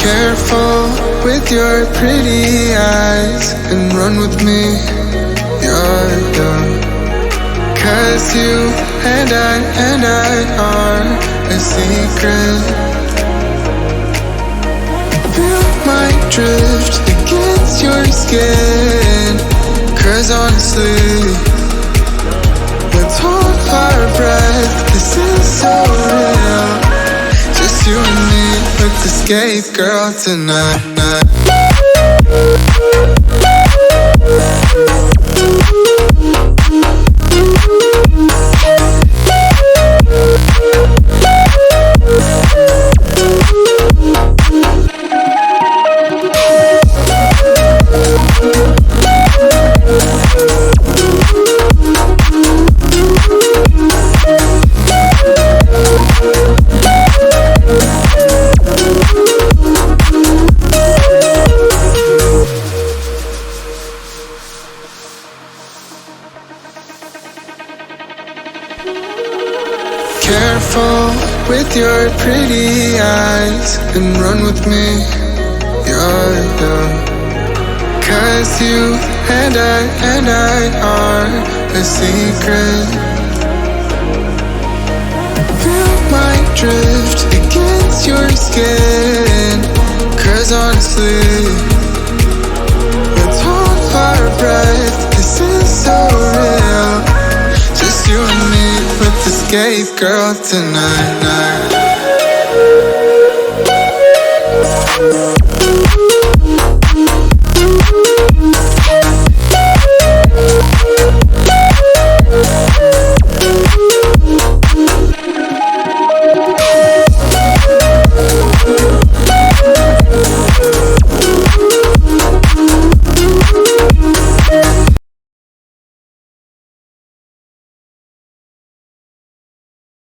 Careful with your pretty eyes and run with me, yeah. Cause you and I are a secret. Feel my drift against your skin. Cause honestly, let's hold our breath, this is so real. Just you and me with the escape girl tonight. Careful with your pretty eyes and run with me, yeah. Cause you and I are a secret. Feel my drift against your skin. Cause honestly, let's hold our breath, this is so real. Just you and me with the escape girl tonight.